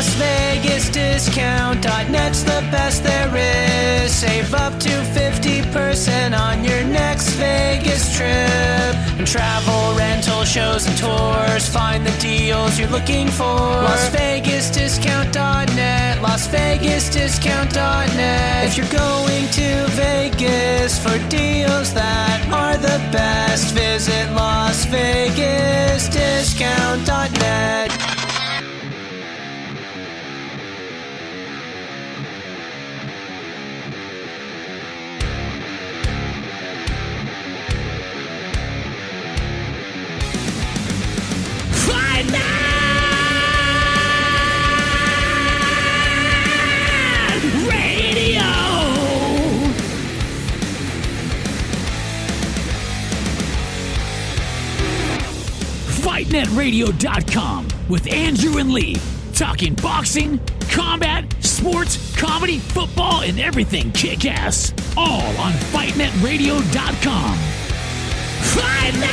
Las Vegas Discount.net's the best there is. Save up to 50% on your next Vegas trip. And travel, rental, shows, and tours. Find the deals you're looking for. Las Vegas Discount.net. Las Vegas Discount.net. If you're going to Vegas for deals that are the best, visit Las Vegas Discount.net. FightNetRadio.com with Andrew and Lee, talking boxing, combat, sports, comedy, football, and everything kick-ass. All on FightNetRadio.com. Fight Net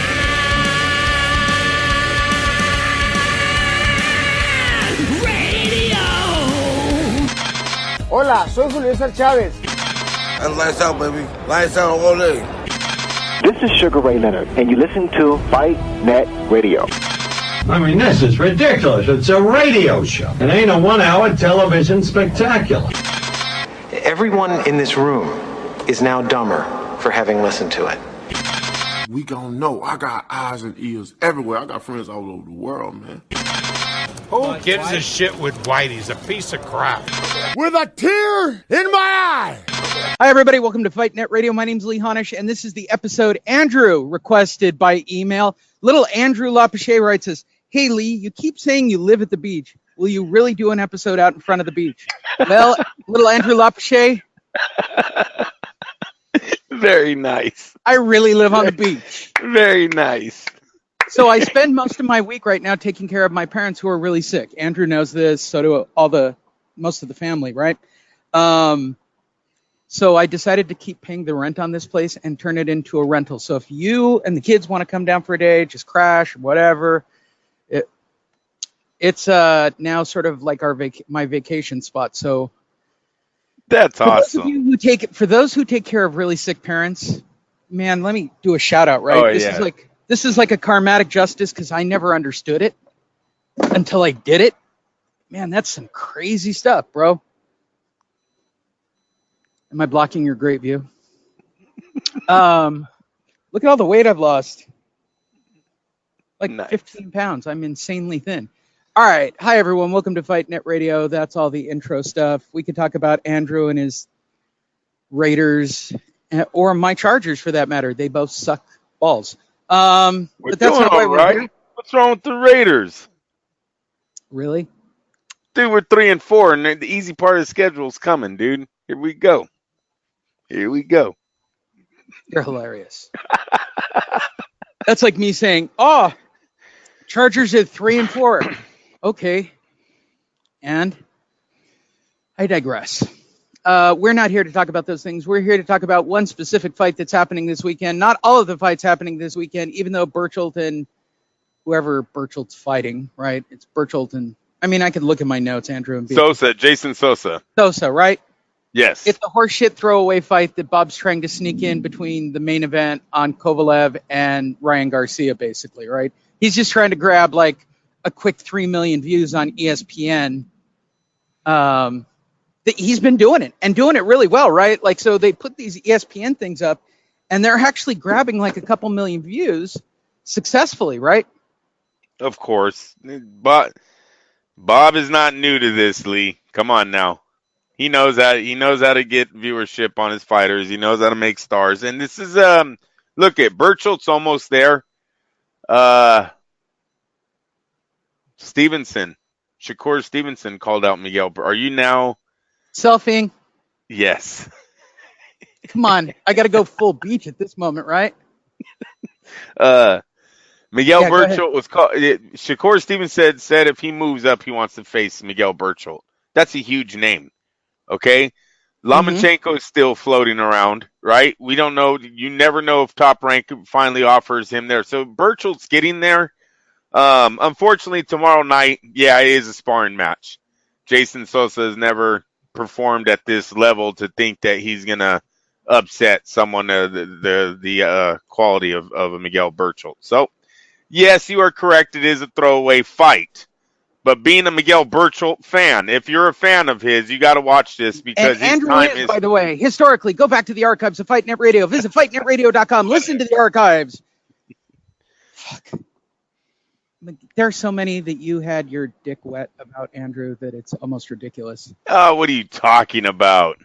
Radio! Hola, soy Julio César Chávez. And lights out, baby. Lights out all day. This is Sugar Ray Leonard, and you listen to Fight Net Radio. I mean, this is ridiculous. It's a radio show. It ain't a one-hour television spectacular. Everyone in this room is now dumber for having listened to it. We gon' know. I got eyes and ears everywhere. I got friends all over the world, man. Who gives a shit with White? He's a piece of crap. With a tear in my eye. Hi, everybody. Welcome to Fight Net Radio. My name's Lee Honish, and this is the episode Andrew requested by email. Little Andrew Lapache writes us, "Hey, Lee, you keep saying you live at the beach. Will you really do an episode out in front of the beach?" Well, little Andrew Lapache. Very nice. I really live on the beach. Very nice. So I spend most of my week right now taking care of my parents who are really sick. Andrew knows this, so do most of the family, right? So I decided to keep paying the rent on this place and turn it into a rental. So if you and the kids want to come down for a day, just crash, whatever. It's now sort of like my vacation spot. So that's awesome. For those who take care of really sick parents, man, let me do a shout out, right? Oh, This is like a karmatic justice because I never understood it until I did it. Man, that's some crazy stuff, bro. Am I blocking your great view? Look at all the weight I've lost. Like nice. 15 pounds. I'm insanely thin. All right. Hi, everyone. Welcome to Fight Net Radio. That's all the intro stuff. We could talk about Andrew and his Raiders, or my Chargers for that matter. They both suck balls. But that's not why we're here. What's wrong with the Raiders? Really? Dude, we're 3-4, and the easy part of the schedule's coming, dude. Here we go. You're hilarious. That's like me saying, "Oh, Chargers at 3-4." Okay. And I digress. We're not here to talk about those things. We're here to talk about one specific fight that's happening this weekend. Not all of the fights happening this weekend, even though Burchelt and whoever Burchelt's fighting, right? It's Burchelt and, I mean, I could look at my notes, Andrew. And Jason Sosa, right? Yes. It's a horseshit throwaway fight that Bob's trying to sneak in between the main event on Kovalev and Ryan Garcia, basically, right? He's just trying to grab like a quick 3 million views on ESPN. He's been doing it and doing it really well, right? Like, so they put these ESPN things up and they're actually grabbing like a couple million views successfully, right? Of course. But Bob is not new to this, Lee. Come on now. He knows that. He knows how to get viewership on his fighters. He knows how to make stars. And this is, look at Burchelt's almost there. Shakur Stevenson called out Miguel. Are you now selfieing? Yes. Come on. I got to go full beach at this moment, right? Miguel Burchelt was called. Shakur Stevenson said if he moves up, he wants to face Miguel Burchelt. That's a huge name. Okay. Lomachenko is still floating around, right? We don't know. You never know if Top Rank finally offers him there. So Burchelt's getting there. Unfortunately, tomorrow night, it is a sparring match. Jason Sosa has never performed at this level to think that he's gonna upset someone the quality of a Miguel Burchell. So yes, you are correct. It is a throwaway fight. But being a Miguel Burchell fan, if you're a fan of his, you got to watch this because And his Andrew time is, is. by the way, historically, go back to the archives of FightNet Radio. Visit fightnetradio.com. Listen to the archives. Fuck. There are so many that you had your dick wet about, Andrew, that it's almost ridiculous. Oh, what are you talking about?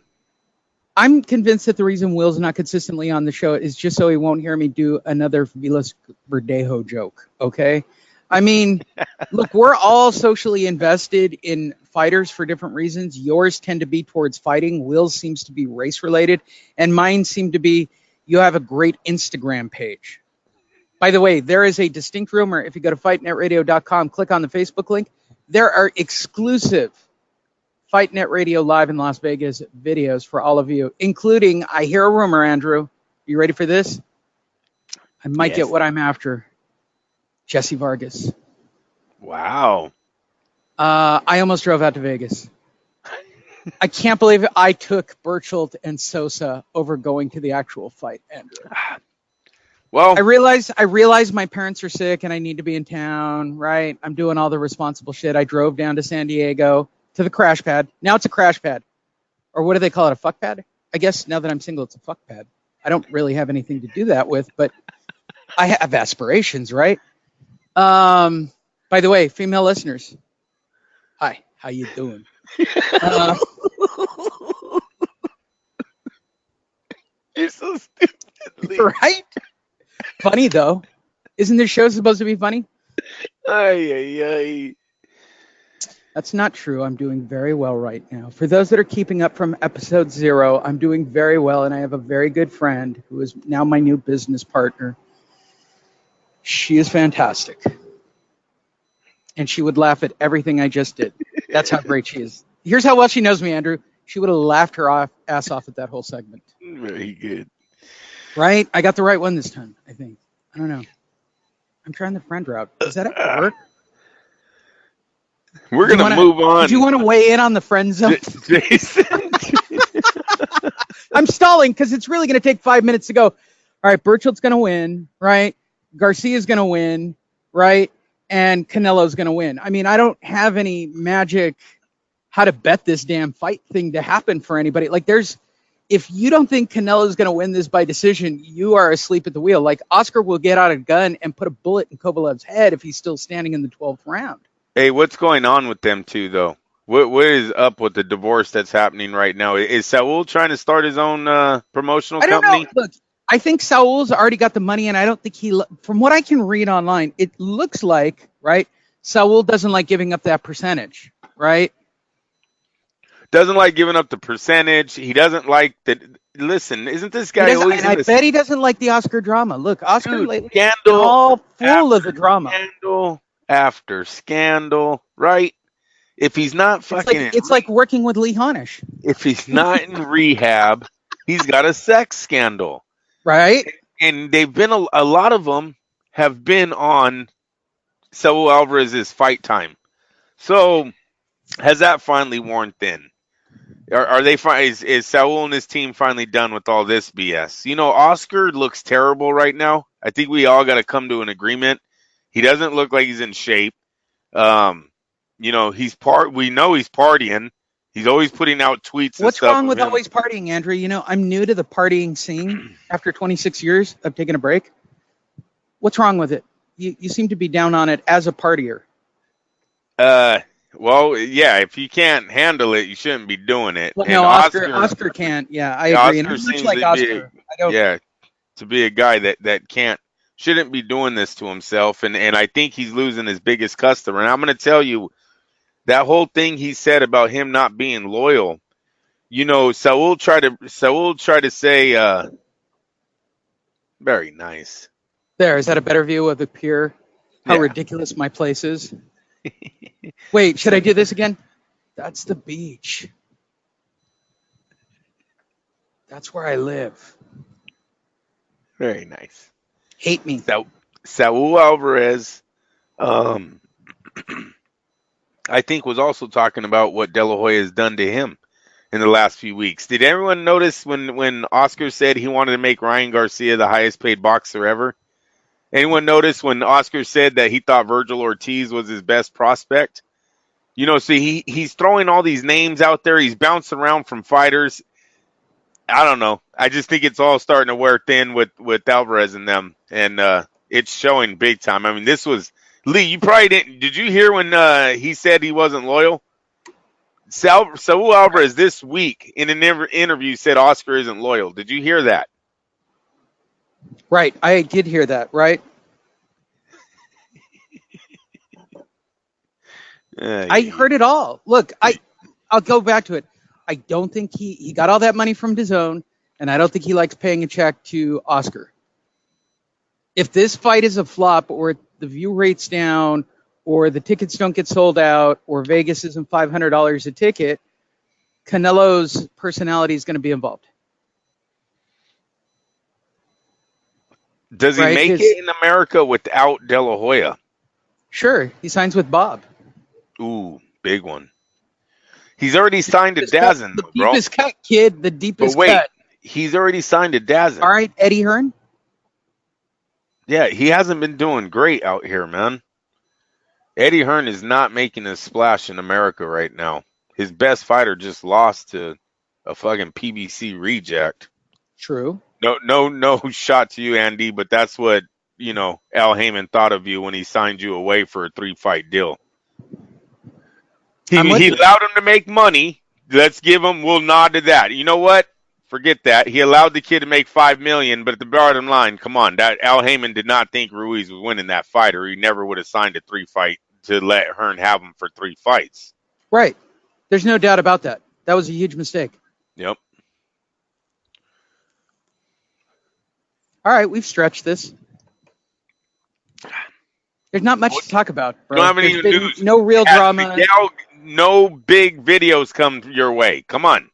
I'm convinced that the reason Will's not consistently on the show is just so he won't hear me do another Vilas Verdejo joke, okay? I mean, look, we're all socially invested in fighters for different reasons. Yours tend to be towards fighting. Will's seems to be race-related. And mine seem to be you have a great Instagram page. By the way, there is a distinct rumor. If you go to fightnetradio.com, click on the Facebook link, there are exclusive FightNet Radio live in Las Vegas videos for all of you, including, I hear a rumor, Andrew. You ready for this? I might get what I'm after. Jesse Vargas. Wow. I almost drove out to Vegas. I can't believe it. I took Burchell and Sosa over going to the actual fight, Andrew. Well, I realized my parents are sick and I need to be in town, right? I'm doing all the responsible shit. I drove down to San Diego to the crash pad. Now it's a crash pad. Or what do they call it? A fuck pad? I guess now that I'm single, it's a fuck pad. I don't really have anything to do that with, but I have aspirations, right? By the way, female listeners, hi, how you doing? You're so stupid. Right? Funny, though. Isn't this show supposed to be funny? Ay. That's not true. I'm doing very well right now. For those that are keeping up from episode 0, I'm doing very well, and I have a very good friend who is now my new business partner. She is fantastic. And she would laugh at everything I just did. That's how great she is. Here's how well she knows me, Andrew. She would have laughed her ass off at that whole segment. Very good. Right? I got the right one this time, I think. I don't know. I'm trying the friend route. Does that ever work? We're going to move on. Do you want to weigh in on the friend zone? Jason. I'm stalling because it's really going to take 5 minutes to go. All right, Burchell's going to win, right? Garcia's going to win, right? And Canelo's going to win. I mean, I don't have any magic how to bet this damn fight thing to happen for anybody. Like, if you don't think Canelo's going to win this by decision, you are asleep at the wheel. Like, Oscar will get out a gun and put a bullet in Kovalev's head if he's still standing in the 12th round. Hey, what's going on with them two, though? What is up with the divorce that's happening right now? Is Saul trying to start his own promotional company? I don't know. Look, I think Saul's already got the money, and I don't think from what I can read online, it looks like, right, Saul doesn't like giving up that percentage, right? Doesn't like giving up the percentage. He doesn't like that. Listen, isn't this guy always? I bet he doesn't like the Oscar drama. Look, Oscar lately scandal all full of the drama. Scandal after scandal, right? If he's not fucking, it's like working with Lee Honish. If he's not in rehab, he's got a sex scandal, right? And they've been a lot of them have been on Saul Alvarez's fight time. So has that finally worn thin? Are they is Saul and his team finally done with all this BS? You know, Oscar looks terrible right now. I think we all got to come to an agreement. He doesn't look like he's in shape. You know, we know he's partying. He's always putting out tweets. What's wrong with always partying, Andrew? You know, I'm new to the partying scene after 26 years of taking a break. What's wrong with it? You seem to be down on it as a partier. Well, yeah, if you can't handle it, you shouldn't be doing it. Well, no, Oscar can't. Yeah, I agree. And I'm much like Oscar. To be a guy that shouldn't be doing this to himself, and I think he's losing his biggest customer. And I'm going to tell you, that whole thing he said about him not being loyal, you know, Saul tried to say, very nice. Is that a better view of the pier? How ridiculous my place is. Wait, should I do this again? That's the beach. That's where I live. Very nice. Hate me. Saul Alvarez, I think was also talking about what De La Hoya has done to him in the last few weeks. Did everyone notice when Oscar said he wanted to make Ryan Garcia the highest paid boxer ever? Anyone notice when Oscar said that he thought Virgil Ortiz was his best prospect? You know, see, he's throwing all these names out there. He's bouncing around from fighters. I don't know. I just think it's all starting to wear thin with Alvarez and them, and it's showing big time. I mean, this was Lee. You probably didn't. Did you hear when he said he wasn't loyal? Saul Alvarez this week in an interview said Oscar isn't loyal. Did you hear that? Right. I did hear that. Right. I heard it all. Look, I'll go back to it. I don't think he got all that money from DAZN, and I don't think he likes paying a check to Oscar. If this fight is a flop, or the view rate's down, or the tickets don't get sold out, or Vegas isn't $500 a ticket, Canelo's personality is going to be involved. Does he make it in America without De La Hoya? Sure. He signs with Bob. Ooh, big one. He's already signed to DAZN, the bro. Deepest cut, kid. The deepest but wait, cut. He's already signed to DAZN. All right, Eddie Hearn? Yeah, he hasn't been doing great out here, man. Eddie Hearn is not making a splash in America right now. His best fighter just lost to a fucking PBC reject. True. No shot to you, Andy, but that's what, Al Heyman thought of you when he signed you away for a 3-fight deal. He allowed him to make money. We'll nod to that. You know what? Forget that. He allowed the kid to make $5 million, but at the bottom line, come on, that Al Heyman did not think Ruiz was winning that fight, or he never would have signed a 3-fight to let Hearn have him for 3 fights. Right. There's no doubt about that. That was a huge mistake. Yep. All right, we've stretched this. There's not much to talk about, bro. Don't have any news. No real drama. No big videos come your way. Come on.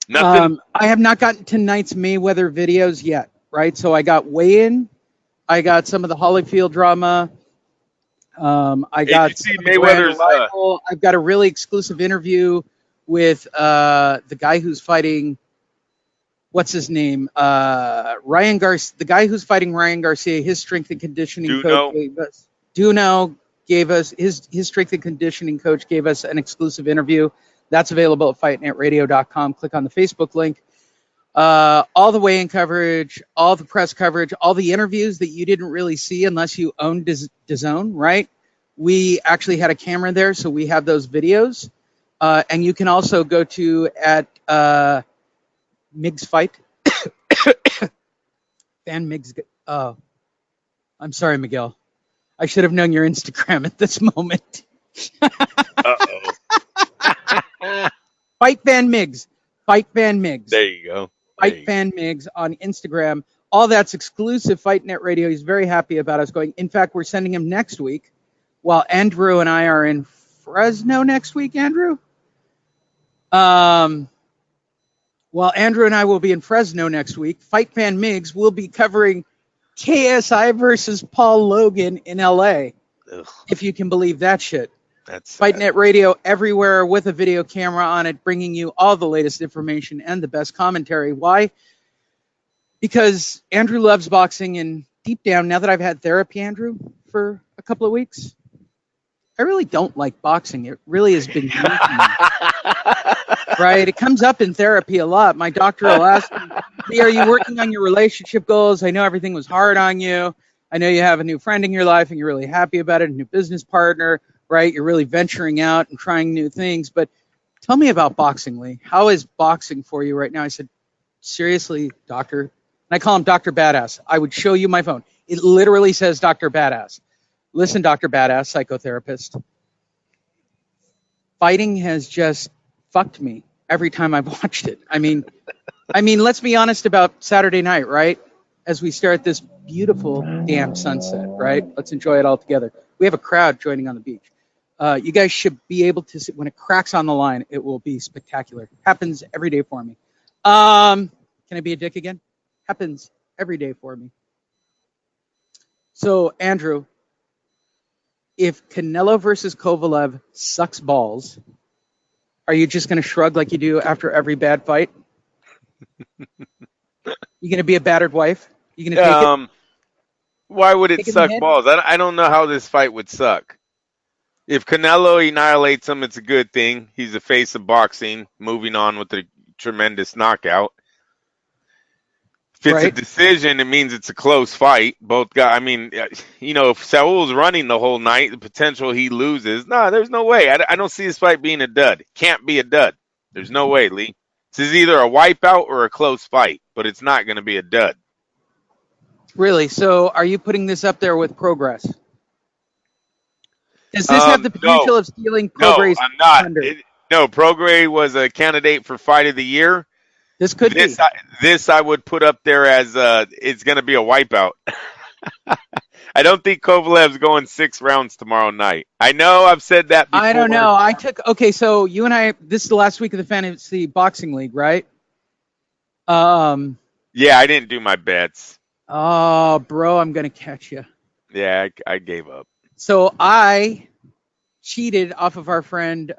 Nothing. I have not gotten tonight's Mayweather videos yet, right? So I got weigh-in. I got some of the Holyfield drama. I got Mayweather's. I've got a really exclusive interview with the guy who's fighting. What's his name? Ryan Garcia. The guy who's fighting Ryan Garcia. His strength and conditioning coach gave us. Duno gave us his strength and conditioning coach gave us an exclusive interview. That's available at fightnetradio.com. Click on the Facebook link. All the weigh-in coverage, all the press coverage, all the interviews that you didn't really see unless you owned DAZN, right? We actually had a camera there, so we have those videos. And you can also go to at Miggs Fight. Fan Miggs. Oh, I'm sorry, Miguel. I should have known your Instagram at this moment. Uh-oh. Fight Fan Miggs. Fight Fan Miggs. There you go. Fight Fan Miggs on Instagram. All that's exclusive Fight Net Radio. He's very happy about us going. In fact, we're sending him next week while Andrew and I are in Fresno next week, Andrew. While Andrew and I will be in Fresno next week, Fight Fan Miggs will be covering KSI versus Paul Logan in LA. Ugh. If you can believe that shit. That's Fight Net Radio everywhere with a video camera on it, bringing you all the latest information and the best commentary. Why? Because Andrew loves boxing, and deep down, now that I've had therapy, Andrew, for a couple of weeks, I really don't like boxing. It really has been mean to me. Right? It comes up in therapy a lot. My doctor will ask me, are you working on your relationship goals? I know everything was hard on you. I know you have a new friend in your life, and you're really happy about it, a new business partner. Right, you're really venturing out and trying new things. But tell me about boxing, Lee. How is boxing for you right now? I said, seriously, doctor. And I call him Dr. Badass. I would show you my phone. It literally says Dr. Badass. Listen, Dr. Badass, psychotherapist. Fighting has just fucked me every time I've watched it. I mean, let's be honest about Saturday night, right? As we start this beautiful damn sunset, right? Let's enjoy it all together. We have a crowd joining on the beach. You guys should be able to see when it cracks on the line. It will be spectacular. Happens every day for me. Can I be a dick again? Happens every day for me. So, Andrew, if Canelo versus Kovalev sucks balls, are you just going to shrug like you do after every bad fight? You going to be a battered wife? You going to take it? Why would it Take it in the suck head? balls? I don't know how this fight would suck. If Canelo annihilates him, it's a good thing. He's the face of boxing, moving on with a tremendous knockout. If it's a decision, it means it's a close fight. Both guys, I mean, if Saul's running the whole night, the potential he loses, there's no way. I don't see this fight being a dud. Can't be a dud. There's no way, Lee. This is either a wipeout or a close fight, but it's not going to be a dud. Really? So are you putting this up there with Progress? Does this have the potential of stealing Progress? No, I'm not. Progress was a candidate for Fight of the Year. This could be. This I would put up there as it's going to be a wipeout. I don't think Kovalev's going 6 rounds tomorrow night. I know I've said that before. I don't know. So you and I, this is the last week of the Fantasy Boxing League, right? Yeah, I didn't do my bets. Oh, bro, I'm going to catch you. Yeah, I gave up. So I cheated off of our friend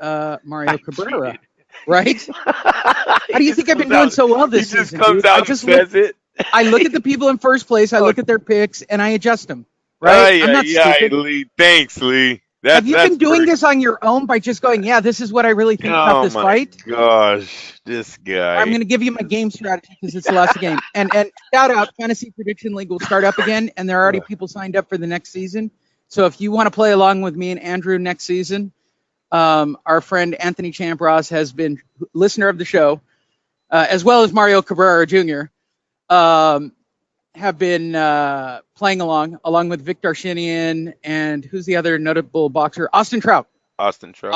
Mario Cabrera, right? How do you think I've been doing so well this season? He just comes out and says it. I look at the people in first place, I look at their picks, and I adjust them, right? I'm not stupid. Lee. Thanks, Lee. Have you been doing this on your own by just going, yeah, this is what I really think about this fight? Gosh, this guy. I'm going to give you my game strategy because it's the last game. And shout out, Fantasy Prediction League will start up again, and there are already people signed up for the next season. So if you want to play along with me and Andrew next season, our friend Anthony Champros has been listener of the show, as well as Mario Cabrera Jr., have been playing along with Vic Darshinian and who's the other notable boxer? Austin Trout. Austin Trout.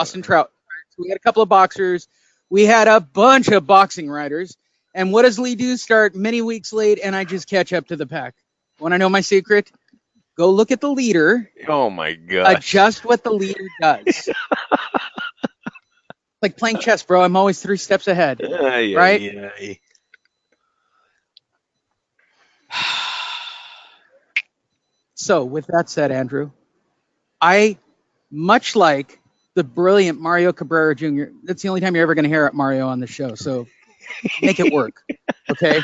So we had a couple of boxers. We had a bunch of boxing writers. And what does Lee do? Start many weeks late, and I just catch up to the pack. Want to know my secret? Go look at the leader. Oh, my God. Adjust what the leader does. Like playing chess, bro. I'm always 3 steps ahead. Right? Yeah. So, with that said, Andrew, I, much like the brilliant Mario Cabrera Jr., that's the only time you're ever going to hear Mario on the show, so make it work, okay?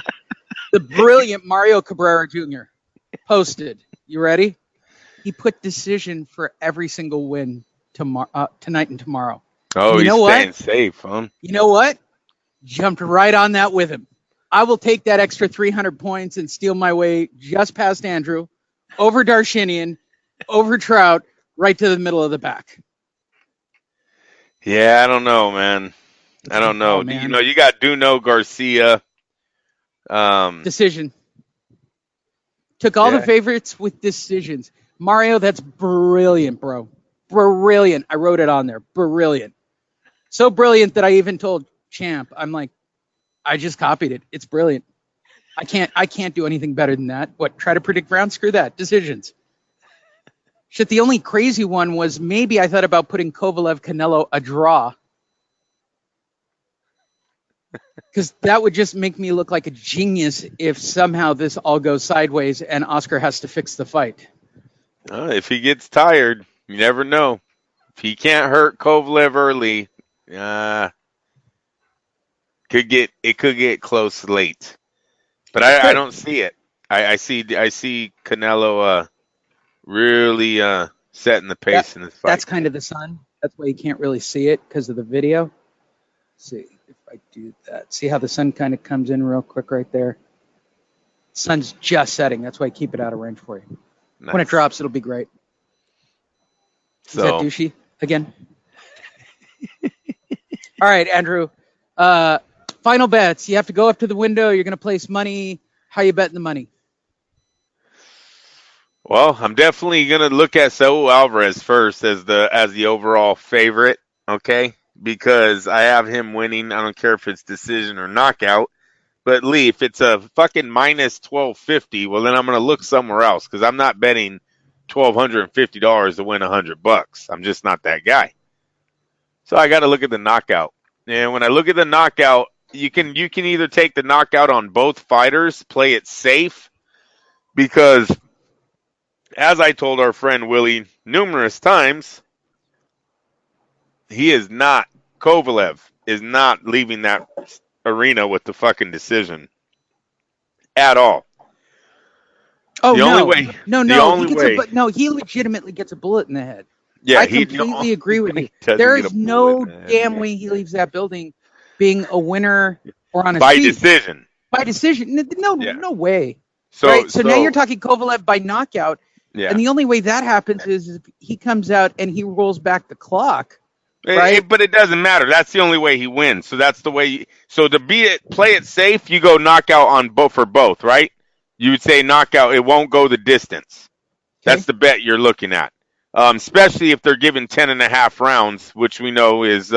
The brilliant Mario Cabrera Jr. posted, you ready? He put decision for every single win tonight and tomorrow. Oh, he's staying safe, huh? You know what? Jumped right on that with him. I will take that extra 300 points and steal my way just past Andrew, over Darshinian, over Trout, right to the middle of the pack. Yeah, I don't know, man. I don't know. Man. You got Duno Garcia. Decision. Took all the favorites with decisions. Mario, that's brilliant, bro. Brilliant. I wrote it on there. Brilliant. So brilliant that I even told Champ, I'm like, I just copied it. It's brilliant. I can't do anything better than that. What, try to predict rounds? Screw that. Decisions. Shit, the only crazy one was maybe I thought about putting Kovalev Canelo a draw. Because that would just make me look like a genius if somehow this all goes sideways and Oscar has to fix the fight. If he gets tired, you never know. If he can't hurt Kovalev early, it could get close late. But I don't see it. I see Canelo really setting the pace in this fight. That's kind of the sun. That's why you can't really see it because of the video. Let's see if I do that. See how the sun kind of comes in real quick right there? Sun's just setting. That's why I keep it out of range for you. Nice. When it drops, it'll be great. Is that douchey again? All right, Andrew. Final bets. You have to go up to the window. You're going to place money. How you betting the money? Well, I'm definitely going to look at Saul Alvarez first as the overall favorite, okay? Because I have him winning. I don't care if it's decision or knockout. But Lee, if it's a fucking minus 1250, well then I'm going to look somewhere else because I'm not betting $1,250 to win $100. I'm just not that guy. So I got to look at the knockout. And when I look at the knockout, you can either take the knockout on both fighters, play it safe, because as I told our friend Willie numerous times, Kovalev is not leaving that arena with the fucking decision at all. Oh, the no. Only way, No. The only He legitimately gets a bullet in the head. Yeah, I completely agree with you. doesn't There get a is no bullet in the head. damn way he leaves that building being a winner or on his by feet. decision. By decision. No, Yeah. no way. So, right? So now you're talking Kovalev by knockout. Yeah. And the only way that happens is if he comes out and he rolls back the clock. Right? But it doesn't matter. That's the only way he wins. So that's the way. So to play it safe, you go knockout on for both, right? You would say knockout. It won't go the distance. Okay. That's the bet you're looking at. Especially if they're given 10.5 rounds, which we know is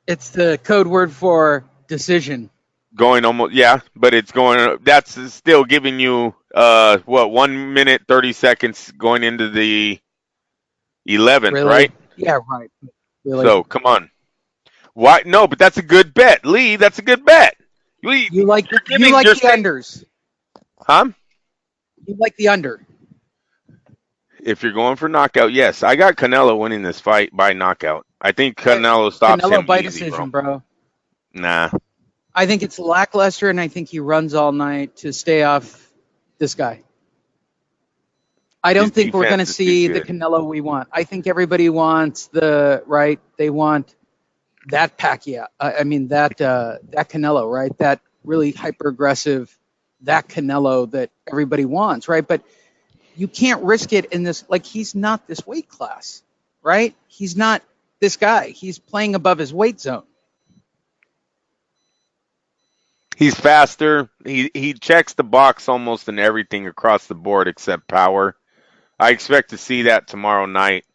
it's the code word for decision. Going almost, yeah, but it's going. That's still giving you 1 minute 30 seconds going into the 11th, Really? right? Yeah, right. Really? So come on. Why? No, but that's a good bet, Lee. That's a good bet. You like the unders, huh? You like the under. If you're going for knockout, yes. I got Canelo winning this fight by knockout. I think Canelo stops him by easy, decision, bro. Nah. I think it's lackluster, and I think he runs all night to stay off this guy. I don't think we're going to see the Canelo we want. I think everybody wants they want that Pacquiao. That Canelo, right? That really hyper-aggressive, that Canelo that everybody wants, right? But you can't risk it in this, he's not this weight class, right? He's not this guy. He's playing above his weight zone. He's faster. He checks the box almost in everything across the board except power. I expect to see that tomorrow night.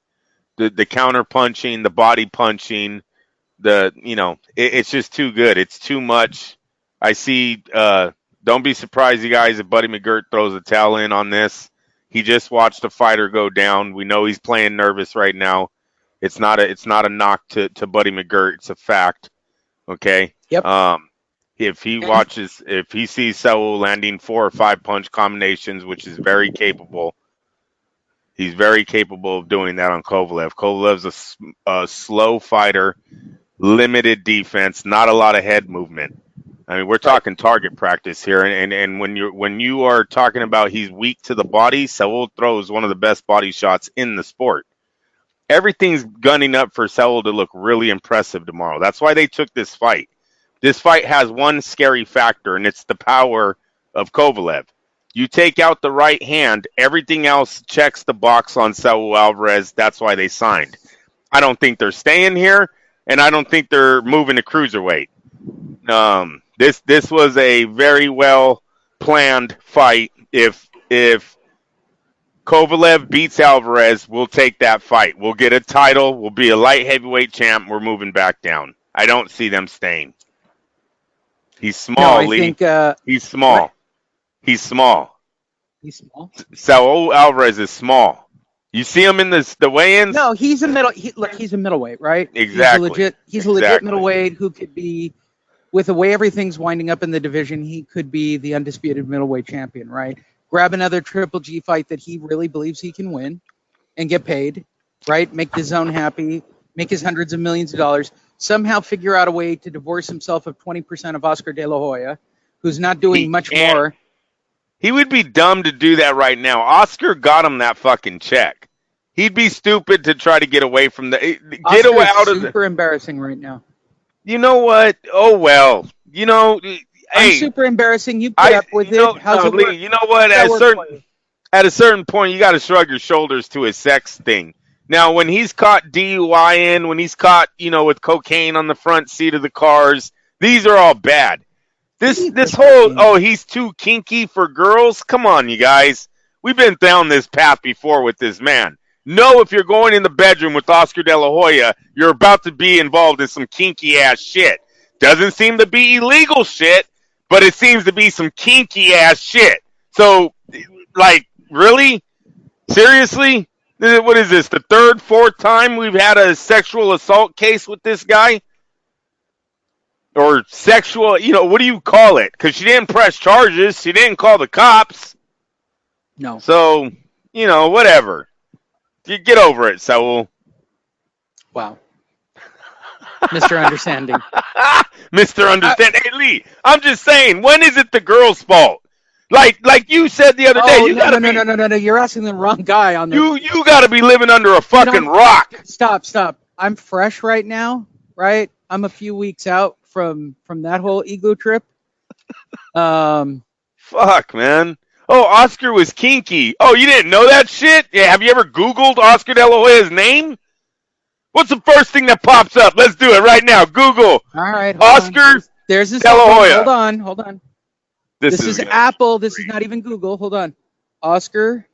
The counter punching, the body punching, it's just too good. It's too much. I see. Don't be surprised, you guys, if Buddy McGirt throws a towel in on this. He just watched a fighter go down. We know he's playing nervous right now. It's not a knock to Buddy McGirt. It's a fact. Okay. Yep. If he sees Saul landing 4 or 5 punch combinations, which is very capable, he's very capable of doing that on Kovalev. Kovalev's a slow fighter, limited defense, not a lot of head movement. I mean, we're talking target practice here, and when you are talking about he's weak to the body, Saul throws one of the best body shots in the sport. Everything's gunning up for Saul to look really impressive tomorrow. That's why they took this fight. This fight has one scary factor, and it's the power of Kovalev. You take out the right hand, everything else checks the box on Saul Alvarez. That's why they signed. I don't think they're staying here, and I don't think they're moving to cruiserweight. This was a very well planned fight. If Kovalev beats Alvarez, we'll take that fight. We'll get a title. We'll be a light heavyweight champ. We're moving back down. I don't see them staying. He's small, no, Lee. He's small. What? He's small. He's small? Saul Alvarez is small. You see him in the weigh-ins? No, he's a middleweight, right? Exactly. He's a legit middleweight who could be, with the way everything's winding up in the division, he could be the undisputed middleweight champion, right? Grab another Triple G fight that he really believes he can win and get paid, right? Make the zone happy, make his hundreds of millions of dollars, somehow figure out a way to divorce himself of 20% of Oscar De La Hoya, who's not doing much more. He would be dumb to do that right now. Oscar got him that fucking check. He'd be stupid to try to get away from get away out of super embarrassing right now. You know what? Oh well. I'm super embarrassing. You put up with it. How's it work? You know what? At a certain point, you got to shrug your shoulders to his sex thing. Now, when he's caught DUI when he's caught, with cocaine on the front seat of the cars, these are all bad. This whole, he's too kinky for girls. Come on, you guys. We've been down this path before with this man. No, if you're going in the bedroom with Oscar De La Hoya, you're about to be involved in some kinky ass shit. Doesn't seem to be illegal shit, but it seems to be some kinky ass shit. So, really? Seriously? What is this? The 3rd, 4th time we've had a sexual assault case with this guy? Or sexual, what do you call it? Because she didn't press charges. She didn't call the cops. No. So, whatever. You get over it, Saul. Wow. Mr. Understanding. Mr. Understand. Hey, Lee, I'm just saying, when is it the girl's fault? Like you said the other day, you gotta be. No. You're asking the wrong guy on the. You gotta be living under a fucking rock. Stop. I'm fresh right now, right? I'm a few weeks out from that whole ego trip. Fuck, man. Oh, Oscar was kinky. Oh, you didn't know that shit? Yeah, have you ever Googled Oscar De La Hoya's name? What's the first thing that pops up? Let's do it right now. Google. All right. Oscar There's this. De La Hoya. Hold on. This is Apple. This is not even Google. Hold on. Oscar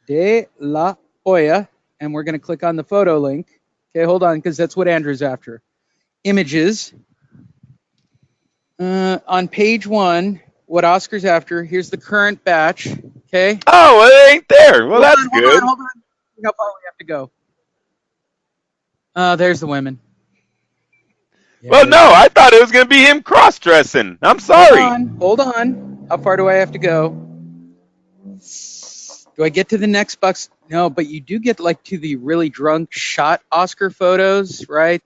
De La Hoya. And we're going to click on the photo link. Okay, hold on, because that's what Andrew's after. Images. On page 1, what Oscar's after, here's the current batch. Okay? Oh, well, it ain't there. Well, that's good. Hold on. See how far we have to go. There's the women. Yeah, well, no, I thought it was going to be him cross-dressing. I'm sorry. Hold on. How far do I have to go? Do I get to the next box? No, but you do get to the really drunk shot Oscar photos, right?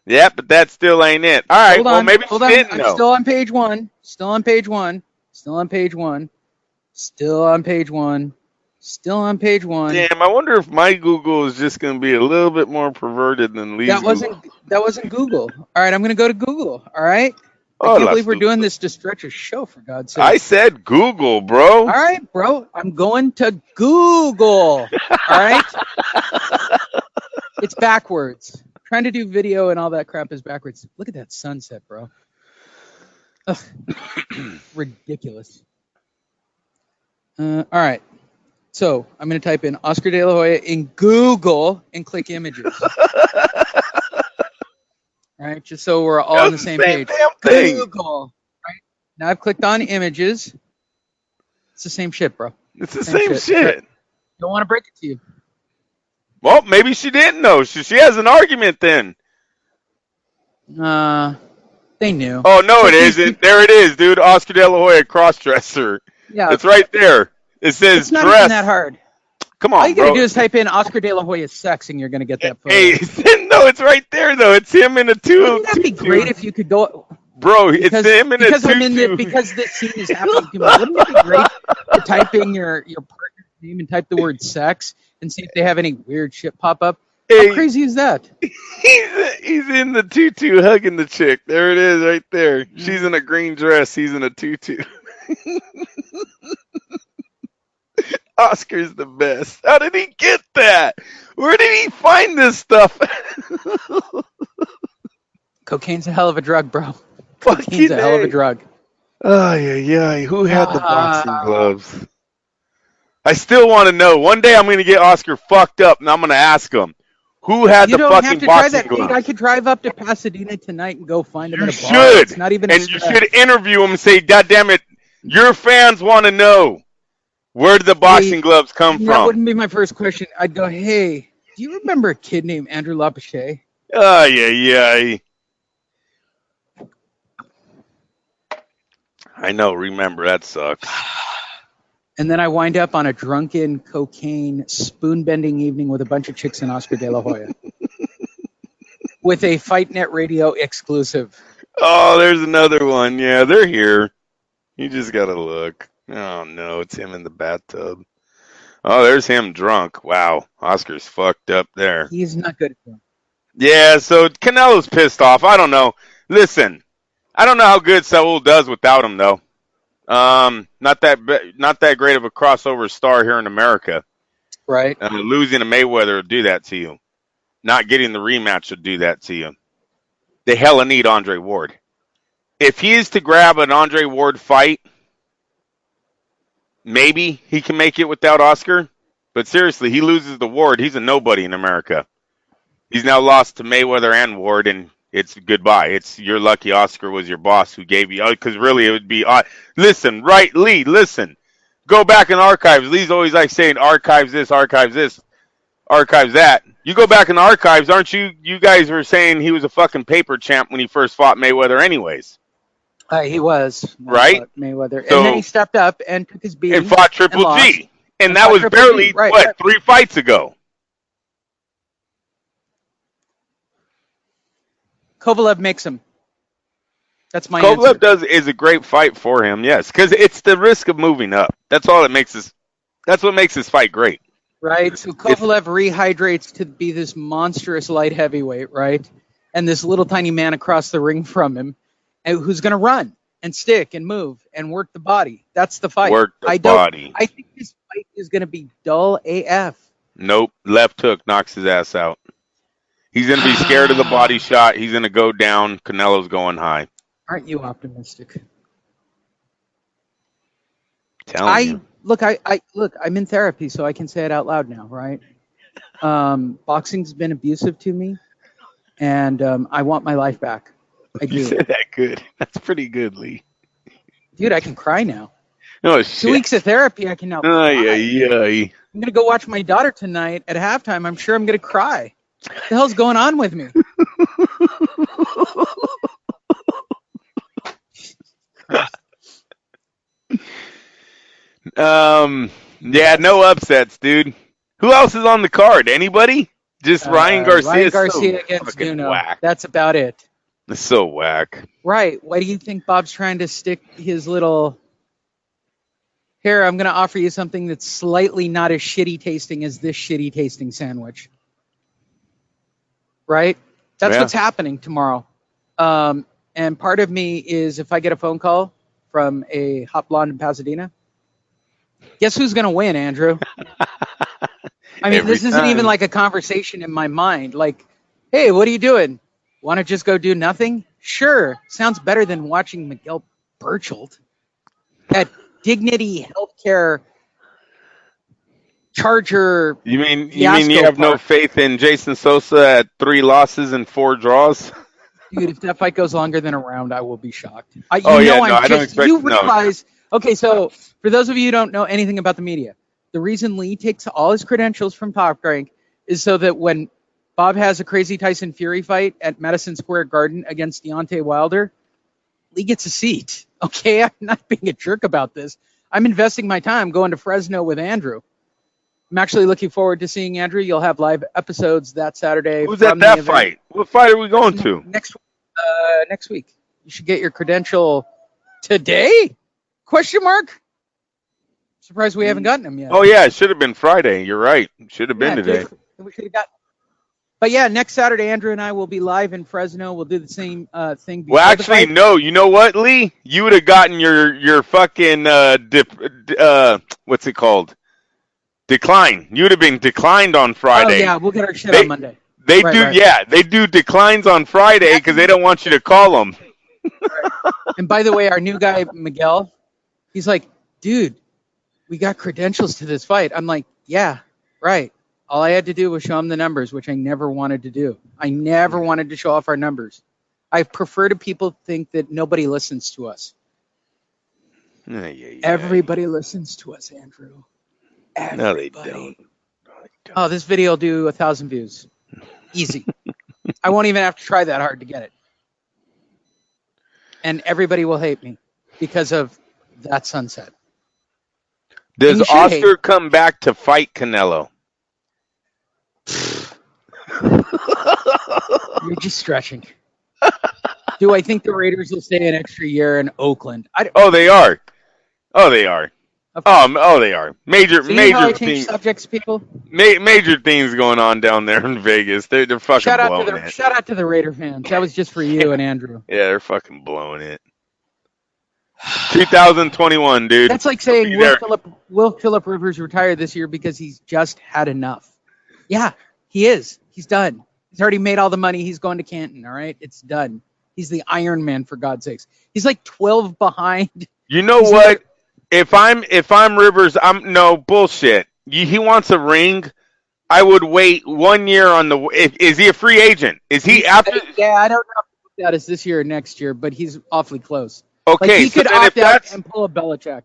Yeah, but that still ain't it. All right, well, maybe she didn't know. I'm still on page one. Still on page one. Damn, I wonder if my Google is just going to be a little bit more perverted than Lee's Google. That wasn't Google. All right, I'm going to go to Google. All right? I can't believe we're doing this to stretch a show, for God's sake. I said Google, bro. All right, bro. I'm going to Google. All right? It's backwards. Trying to do video and all that crap is backwards. Look at that sunset, bro. Ugh. Ridiculous. All right. So I'm going to type in Oscar De La Hoya in Google and click images. All right, just so we're all on the same page. Google. Right? Now I've clicked on images. It's the same shit, bro. It's the same shit. Don't want to break it to you. Well, maybe she didn't know. She has an argument then. They knew. Oh, no, it isn't. There it is, dude. Oscar De La Hoya cross-dresser. Yeah. It's right there. It says it's not dress. Even that hard. Come on, all you gotta do is type in Oscar De La Hoya sex, and you're gonna get that photo. Hey, no, it's right there though. It's him in a tutu. Wouldn't that be great if you could go, bro? It's him in a tutu. Because this scene is happening to me. Wouldn't it be great to type in your partner's name and type the word sex and see if they have any weird shit pop up? How crazy is that? He's in the tutu hugging the chick. There it is, right there. She's in a green dress. He's in a tutu. Oscar's the best. How did he get that? Where did he find this stuff? Cocaine's a hell of a drug, bro. Cocaine's a hell of a drug. Oh, yeah. Who had the boxing gloves? I still want to know. One day I'm going to get Oscar fucked up, and I'm going to ask him, who had the fucking boxing gloves? I could drive up to Pasadena tonight and go find him at a bar. You should. It's not even and you should interview him and say, God damn it, your fans want to know. Where did the boxing gloves come from? That wouldn't be my first question. I'd go, hey, do you remember a kid named Andrew Lapachet? Oh, yeah. I know, remember, that sucks. And then I wind up on a drunken, cocaine, spoon-bending evening with a bunch of chicks in Oscar De La Hoya. With a Fight Net Radio exclusive. Oh, there's another one. Yeah, they're here. You just got to look. Oh, no, it's him in the bathtub. Oh, there's him drunk. Wow, Oscar's fucked up there. He's not good at that. Yeah, so Canelo's pissed off. I don't know. Listen, I don't know how good Saul does without him, though. Not that great of a crossover star here in America. Right. Losing to Mayweather will do that to you. Not getting the rematch will do that to you. They hella need Andre Ward. If he is to grab an Andre Ward fight, maybe he can make it without Oscar. But seriously, he loses the Ward. He's a nobody in America. He's now lost to Mayweather and Ward, and it's goodbye. It's you're lucky Oscar was your boss who gave you. Because really, it would be. Listen, right, Lee, listen. Go back in archives. Lee's always like saying archives this, archives that. You go back in the archives, aren't you? You guys were saying he was a fucking paper champ when he first fought Mayweather anyways. He was. Right? Mayweather. So, and then he stepped up and took his beating. And fought Triple G. And that was barely, what, 3 fights ago? Kovalev makes him. That's my answer. Kovalev is a great fight for him, yes, because it's the risk of moving up. That's all it makes this. That's what makes this fight great. Right. So Kovalev rehydrates to be this monstrous light heavyweight, right? And this little tiny man across the ring from him, who's going to run and stick and move and work the body. That's the fight. Body. I think this fight is going to be dull AF. Nope. Left hook knocks his ass out. He's going to be scared of the body shot. He's going to go down. Canelo's going high. Aren't you optimistic? Telling you. Look, I'm in therapy, so I can say it out loud now, right? Boxing's been abusive to me, and I want my life back. I do. You said that good. That's pretty good, Lee. Dude, I can cry now. Oh, shit. 2 weeks of therapy, I can now cry. Yeah. I'm going to go watch my daughter tonight at halftime. I'm sure I'm going to cry. What the hell's going on with me? Yeah, no upsets, dude. Who else is on the card? Anybody? Just Ryan Garcia. Ryan Garcia against Nuno. Whack. That's about it. It's so whack. Right. Why do you think Bob's trying to stick his little... Here, I'm going to offer you something that's slightly not as shitty tasting as this shitty tasting sandwich. Right? That's what's happening tomorrow. And part of me is, if I get a phone call from a hot blonde in Pasadena, guess who's going to win, Andrew? I mean, this isn't even like a conversation in my mind. Like, hey, what are you doing? Want to just go do nothing? Sure. Sounds better than watching Miguel Berchelt at Dignity Healthcare Charger. You mean you have no faith in Jason Sosa at 3 losses and 4 draws? Dude, if that fight goes longer than a round, I will be shocked. I don't expect. You realize? No. Okay, so for those of you who don't know anything about the media, the reason Lee takes all his credentials from Top Rank is so that when Bob has a crazy Tyson Fury fight at Madison Square Garden against Deontay Wilder, Lee gets a seat. Okay, I'm not being a jerk about this. I'm investing my time going to Fresno with Andrew. I'm actually looking forward to seeing Andrew. You'll have live episodes that Saturday. Who's at that fight? What fight are we going to? Next week. You should get your credential today? Question mark? Surprised we haven't gotten them yet. Oh, yeah, it should have been Friday. You're right. Should have been today. We should have got. But yeah, next Saturday, Andrew and I will be live in Fresno. We'll do the same thing. Well, actually, no. You know what, Lee? You would have gotten your fucking what's it called? Decline. You would have been declined on Friday. Oh yeah, we'll get our shit on Monday. They do declines on Friday because they don't want you to call them. Right. And by the way, our new guy Miguel, he's like, dude, we got credentials to this fight. I'm like, yeah, right. All I had to do was show him the numbers, which I never wanted to do. I never wanted to show off our numbers. I prefer to people think that nobody listens to us. Everybody listens to us, Andrew. Everybody. No, they don't. Oh, this video will do 1,000 views. Easy. I won't even have to try that hard to get it. And everybody will hate me because of that sunset. Does Oscar come back to fight Canelo? You're just stretching. Do I think the Raiders will stay an extra year in Oakland? They are. They are. They are. Major things. Subjects, people. Major things going on down there in Vegas. They're fucking blowing it. Shout out to the Raider fans. That was just for you and Andrew. Yeah, they're fucking blowing it. 2021, dude. That's like saying Will Phillip Rivers retired this year because he's just had enough. Yeah, he is. He's done. He's already made all the money. He's going to Canton. All right, it's done. He's the Iron Man, for God's sakes. He's like 12 behind. You know what? If I'm Rivers, no bullshit. He wants a ring. I would wait 1 year on the. Is he a free agent? Is he after? Yeah, I don't know if that is this year or next year, but he's awfully close. Okay, like he could opt out and pull a Belichick.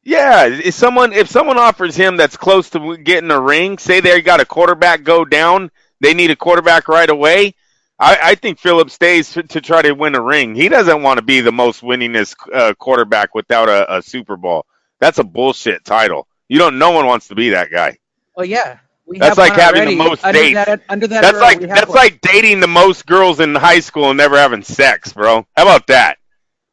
Yeah, if someone offers him that's close to getting a ring, say they got a quarterback go down, they need a quarterback right away. I think Phillip stays to try to win a ring. He doesn't want to be the most winningest quarterback without a Super Bowl. That's a bullshit title. You don't. No one wants to be that guy. Well, yeah. That's like having the most dates. Under that That's era, that's like dating the most girls in high school and never having sex, bro. How about that?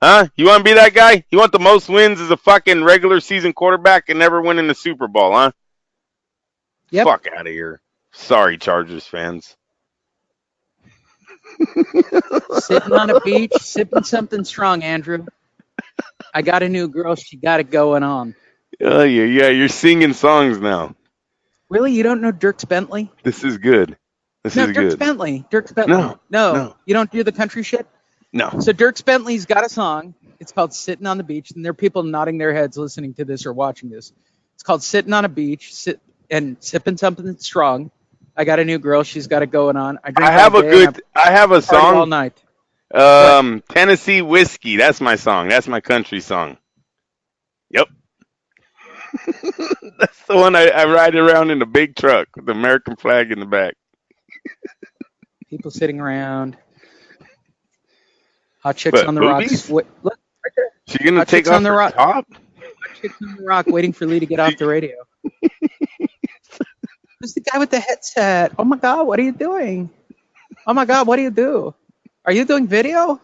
Huh? You want to be that guy? You want the most wins as a fucking regular season quarterback and never winning the Super Bowl, huh? Yep. Fuck out of here. Sorry, Chargers fans. Sitting on a beach, sipping something strong, Andrew. I got a new girl. She got it going on. Oh, yeah. You're singing songs now. Really? You don't know Dierks Bentley? This is good. Dierks Bentley. Dierks Bentley. No. You don't do the country shit? No. So Dierks Bentley's got a song. It's called Sitting on the Beach. And there are people nodding their heads listening to this or watching this. It's called Sitting on a Beach and sipping something strong. I got a new girl. She's got it going on. I have a song all night. Tennessee Whiskey. That's my song. That's my country song. Yep. That's the one I ride around in a big truck with the American flag in the back. People sitting around. Hot chicks on the rocks. Look, right there. She gonna take off her top? Hot chicks on the rock waiting for Lee to get off the radio. Who's the guy with the headset? Oh my God, what are you doing? Oh my God, what do you do? Are you doing video?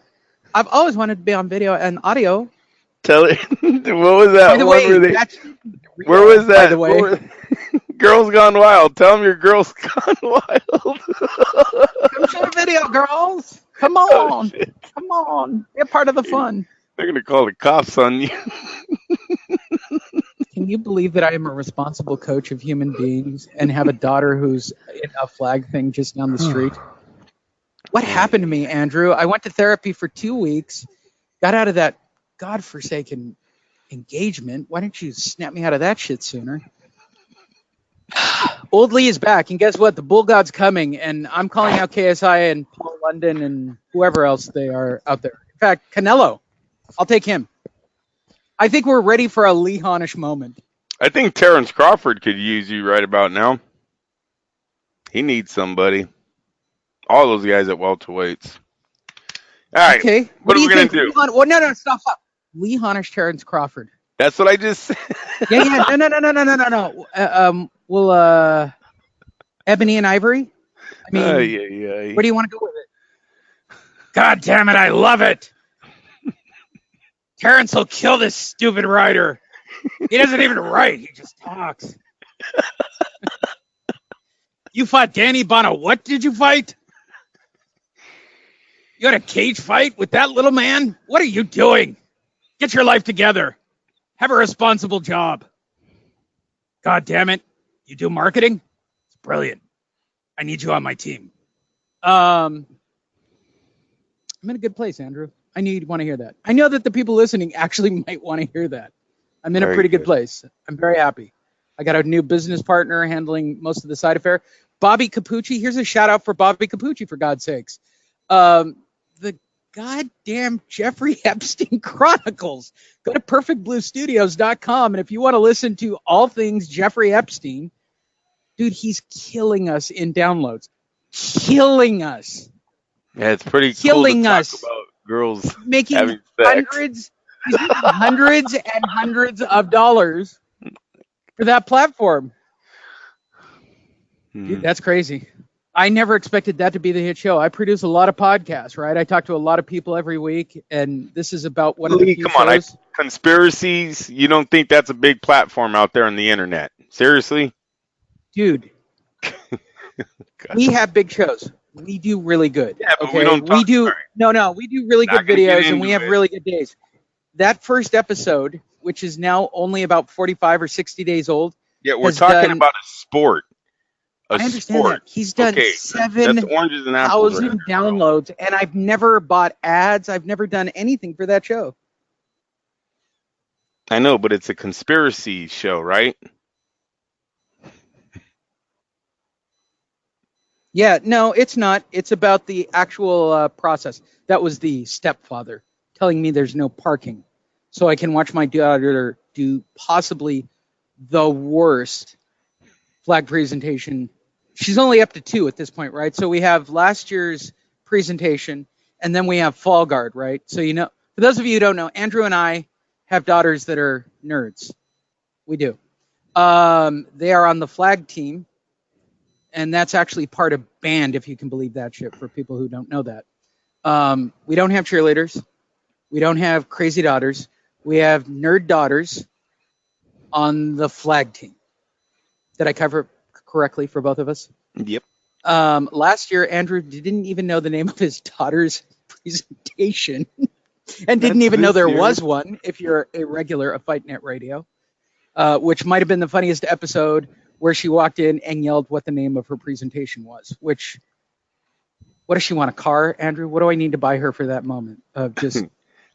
I've always wanted to be on video and audio. Tell it. What was that? By the way, where was that? By the way, Girls Gone Wild. Tell them your Girls Gone Wild. Come shoot a video, girls. Come on. Come on. Be a part of the fun. They're going to call the cops on you. Can you believe that I am a responsible coach of human beings and have a daughter who's in a flag thing just down the street? What happened to me, Andrew? I went to therapy for 2 weeks, got out of that godforsaken engagement. Why didn't you snap me out of that shit sooner? Old Lee is back, and guess what? The Bull God's coming, and I'm calling out KSI and Paul London and whoever else they are out there. In fact, Canelo. I'll take him. I think we're ready for a Lee Honish moment. I think Terrence Crawford could use you right about now. He needs somebody. All those guys at welterweights. All right. Okay. What are we going to do? No, stop. Lee Honish, Terrence Crawford. That's what I just said. Yeah. No. Well, Ebony and Ivory? I mean, where do you want to go with it? God damn it, I love it. Terrence will kill this stupid writer. He doesn't even write. He just talks. You fought Danny Bono. What did you fight? You had a cage fight with that little man? What are you doing? Get your life together. Have a responsible job. God damn it. You do marketing? It's brilliant. I need you on my team. I'm in a good place, Andrew. I know you'd want to hear that. I know that the people listening actually might want to hear that. I'm in a pretty good place. I'm very happy. I got a new business partner handling most of the side affair. Bobby Capucci. Here's a shout out for Bobby Capucci, for God's sakes. The goddamn Jeffrey Epstein Chronicles. Go to perfectbluestudios.com. And if you want to listen to all things Jeffrey Epstein, dude, he's killing us in downloads. Killing us. Yeah, it's pretty killing cool to us. talk about girls making having sex. hundreds and hundreds of dollars for that platform. Dude, that's crazy. I never expected that to be the hit show. I produce a lot of podcasts, right? I talk to a lot of people every week, and this is about one of the few shows. Conspiracies, you don't think that's a big platform out there on the internet? Seriously? Dude, we have big shows. We do really good. Yeah, but okay? we don't talk, we do. sorry. No, we do really good videos, and we have it. really good days. That first episode, which is now only about 45 or 60 days old. Yeah, we're talking about a sport. I understand that. He's done 7,000 downloads, and I've never bought ads. I've never done anything for that show. I know, but it's a conspiracy show, right? Yeah, no, it's not. It's about the actual process. That was the stepfather telling me there's no parking, so I can watch my daughter do possibly the worst flag presentation. She's only up to 2 at this point, right? So we have last year's presentation, and then we have Fall Guard, right? So, you know, for those of you who don't know, Andrew and I have daughters that are nerds. We do. They are on the flag team, and that's actually part of band, if you can believe that shit, for people who don't know that. We don't have cheerleaders. We don't have crazy daughters. We have nerd daughters on the flag team. Did I cover correctly for both of us? Yep. Last year, Andrew didn't even know the name of his daughter's presentation and didn't even know there was one, if you're a regular of Fight Net Radio, which might have been the funniest episode where she walked in and yelled what the name of her presentation was, what does she want, a car, Andrew? What do I need to buy her for that moment of just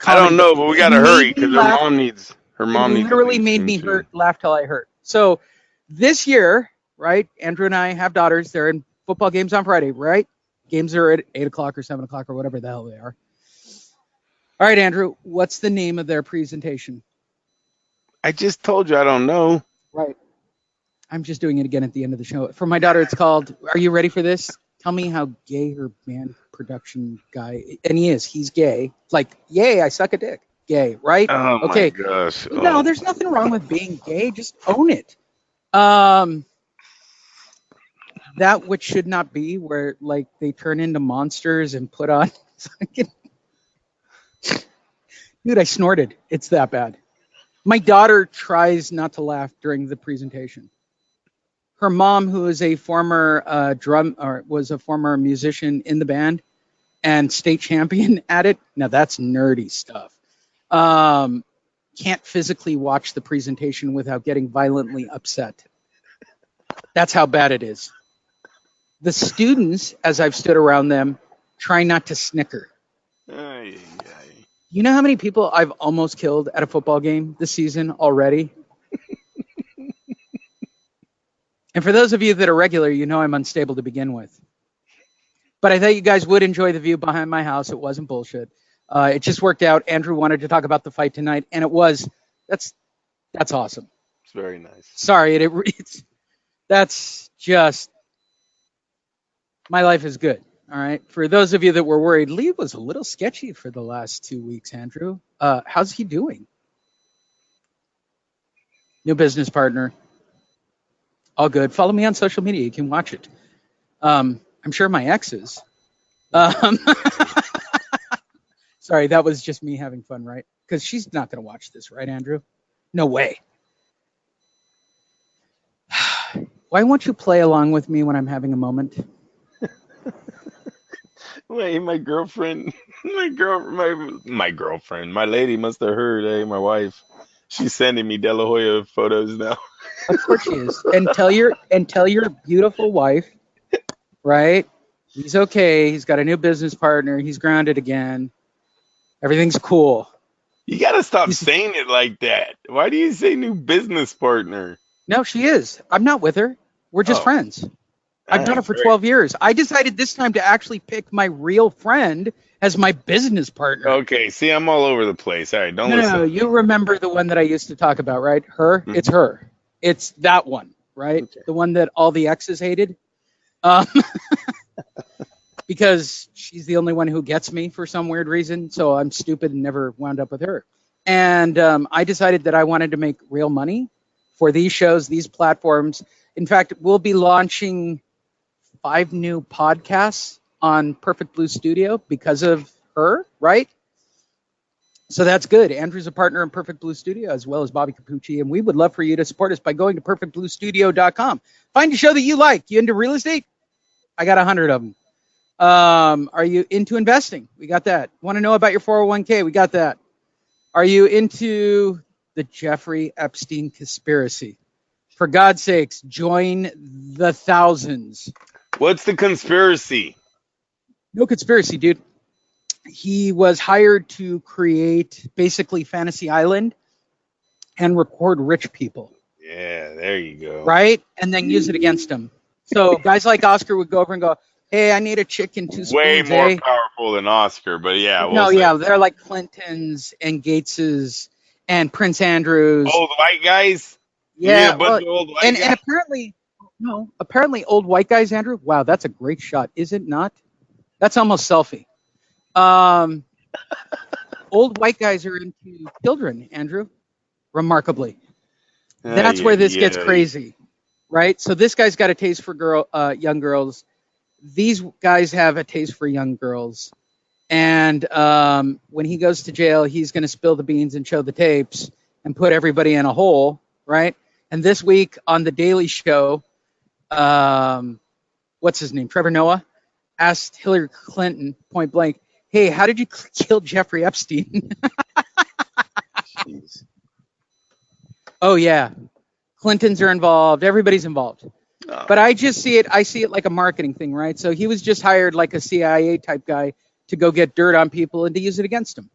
I don't know, but we got to hurry because her mom needs literally made me laugh till I hurt. So this year, right, Andrew and I have daughters. They're in football games on Friday, right? Games are at 8 o'clock or 7 o'clock or whatever the hell they are. All right, Andrew, what's the name of their presentation? I just told you I don't know. Right. I'm just doing it again at the end of the show. For my daughter, it's called, are you ready for this? Tell me how gay her band production guy, and he's gay. Like, yay, I suck a dick. Gay, right? Oh, okay. My gosh. Oh. No, there's nothing wrong with being gay. Just own it. That which should not be, where like they turn into monsters and put on. Dude, I snorted. It's that bad. My daughter tries not to laugh during the presentation. Her mom, who is a former was a former musician in the band and state champion at it. Now that's nerdy stuff. Can't physically watch the presentation without getting violently upset. That's how bad it is. The students, as I've stood around them, try not to snicker. You know how many people I've almost killed at a football game this season already? And for those of you that are regular, you know I'm unstable to begin with. But I thought you guys would enjoy the view behind my house. It wasn't bullshit. It just worked out. Andrew wanted to talk about the fight tonight, and it was. That's awesome. It's very nice. Sorry, that's just. My life is good. All right. For those of you that were worried, Lee was a little sketchy for the last 2 weeks, Andrew. How's he doing? New business partner. All good. Follow me on social media. You can watch it. I'm sure my exes. Sorry, that was just me having fun, right? Because she's not going to watch this, right, Andrew? No way. Why won't you play along with me when I'm having a moment? Wait, my girlfriend, my girlfriend, my lady must have heard. Hey, my wife, she's sending me De La Hoya photos now. Of course she is. And tell your beautiful wife, right? He's okay. He's got a new business partner. He's grounded again. Everything's cool. You gotta stop saying it like that. Why do you say new business partner? No, she is. I'm not with her. We're just friends. I've done it for 12 years. I decided this time to actually pick my real friend as my business partner. Okay, see, I'm all over the place. All right, don't listen. No, you remember the one that I used to talk about, right? Her? Mm-hmm. It's her. It's that one, right? Okay. The one that all the exes hated. Because she's the only one who gets me for some weird reason. So I'm stupid and never wound up with her. And I decided that I wanted to make real money for these shows, these platforms. In fact, we'll be launching 5 new podcasts on Perfect Blue Studio because of her, right? So that's good. Andrew's a partner in Perfect Blue Studio as well as Bobby Capucci, and we would love for you to support us by going to perfectbluestudio.com. Find a show that you like. You into real estate? I got 100 of them. Are you into investing? We got that. Want to know about your 401k? We got that. Are you into the Jeffrey Epstein conspiracy? For God's sakes, join the thousands. What's the conspiracy? No conspiracy, dude. He was hired to create basically Fantasy Island and record rich people. Yeah, there you go. Right? And then use it against him. So guys like Oscar would go over and go, hey, I need a chicken 2 spoons. Way more powerful than Oscar, but yeah. They're like Clintons and Gateses and Prince Andrews. Old white guys? Yeah, old white guys? And apparently old white guys, Andrew. Wow, that's a great shot, is it not? That's almost selfie. Old white guys are into children, Andrew. Remarkably. That's where this gets crazy, right? So this guy's got a taste for young girls. These guys have a taste for young girls. And when he goes to jail, he's going to spill the beans and show the tapes and put everybody in a hole, right? And this week on The Daily Show, what's his name? Trevor Noah asked Hillary Clinton point blank, hey, how did you kill Jeffrey Epstein? Oh, yeah. Clintons are involved. Everybody's involved. Oh. But I see it like a marketing thing, right? So he was just hired like a CIA type guy to go get dirt on people and to use it against them.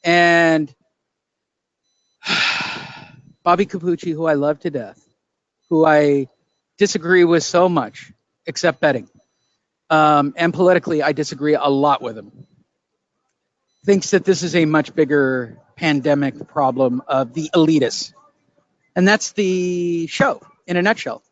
And Bobby Capucci, who I love to death, who I disagree with so much, except betting. And politically, I disagree a lot with him. Thinks that this is a much bigger pandemic problem of the elitists. And that's the show in a nutshell.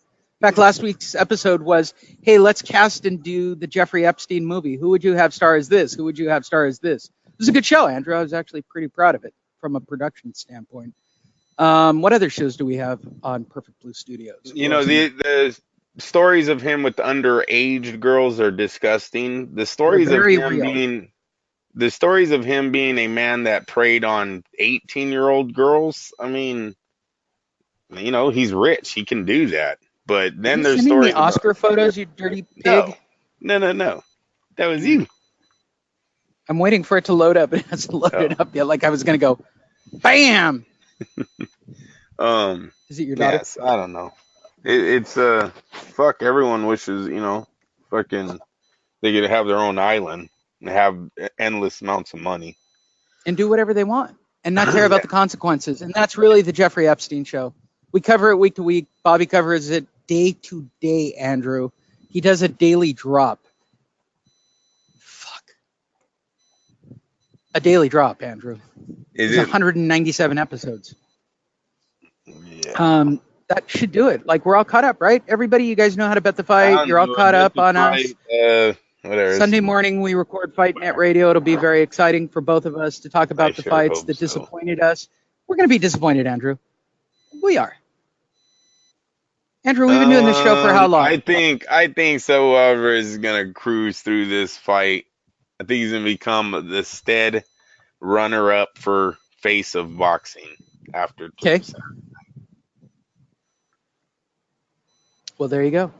In fact, last week's episode was, hey, let's cast and do the Jeffrey Epstein movie. Who would you have star as this? Who would you have star as this? It was a good show, Andrew. I was actually pretty proud of it from a production standpoint. What other shows do we have on Perfect Blue Studios? You know, the stories of him with underage girls are disgusting. The stories of him being a man that preyed on 18-year-old girls, I mean, you know, he's rich. He can do that. But then there's stories. The Oscar photos, you dirty pig. No. That was you. I'm waiting for it to load up. It hasn't loaded up yet. Like I was going to go, bam. Is it your daughter? Yes, I don't know. It's fuck. Everyone wishes, you know, fucking they get to have their own island and have endless amounts of money and do whatever they want and not care about the consequences. And that's really the Jeffrey Epstein show. We cover it week to week. Bobby covers it day to day, Andrew. He does a daily drop. Fuck. A daily drop, Andrew. It's 197 episodes. Yeah. That should do it. Like, we're all caught up, right? Everybody, you guys know how to bet the fight. You're all caught up on us. Sunday morning, we record Fight Net Radio. It'll be very exciting for both of us to talk about the fights that disappointed us. We're going to be disappointed, Andrew. We are. Andrew, we've been doing this show for how long? I think so. Whoever is gonna cruise through this fight, I think he's gonna become the stead runner-up for face of boxing after. Okay. Well, there you go.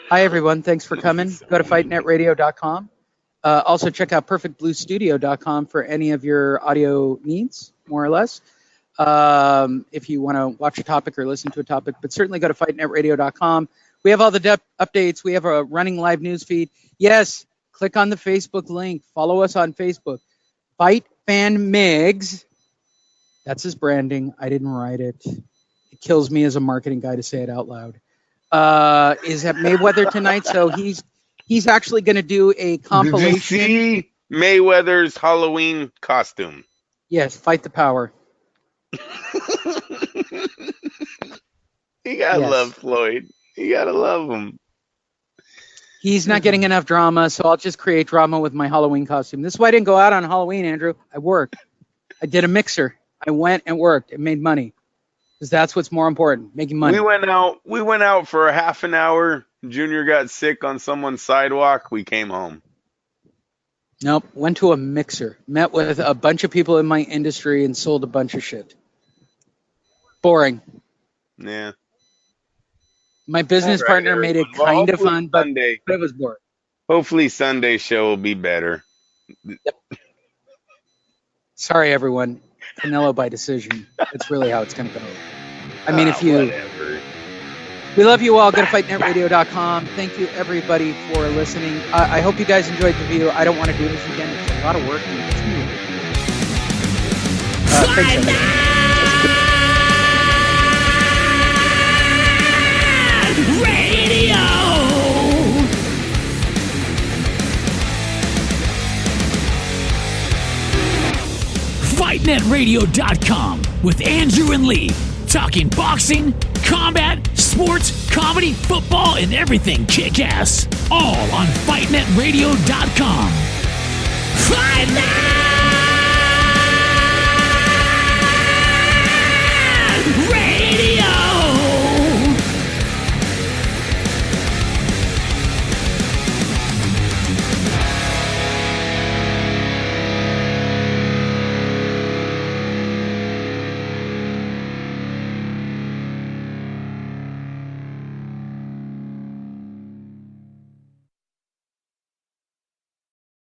Hi, everyone. Thanks for coming. Go to fightnetradio.com. Also, check out perfectbluestudio.com for any of your audio needs, more or less. If you want to watch a topic or listen to a topic, but certainly go to fightnetradio.com. We have all the updates. We have a running live news feed. Yes, click on the Facebook link. Follow us on Facebook. Fight Fan Migs. That's his branding. I didn't write it. It kills me as a marketing guy to say it out loud. Is at Mayweather tonight, so he's actually going to do a compilation. Did you see Mayweather's Halloween costume? Yes, Fight the Power. You gotta love Floyd. You gotta love him. He's not getting enough drama, so I'll just create drama with my Halloween costume. This is why I didn't go out on Halloween, Andrew. I worked. I did a mixer. I went and worked and made money. Because that's what's more important, making money. We went out for a half an hour. Junior got sick on someone's sidewalk. We came home. Nope. Went to a mixer. Met with a bunch of people in my industry and sold a bunch of shit. Boring. Yeah. My business partner made it kind of fun, but it was boring. Hopefully Sunday's show will be better. Yep. Sorry, everyone. Canelo by decision. That's really how it's going to go. I mean, whatever. We love you all. Go to fightnetradio.com. Thank you, everybody, for listening. I hope you guys enjoyed the video. I don't want to do this again. It's a lot of work. Radio. FightNetRadio.com with Andrew and Lee, talking boxing, combat, sports, comedy, football, and everything kick-ass. All on FightNetRadio.com. Fight Net!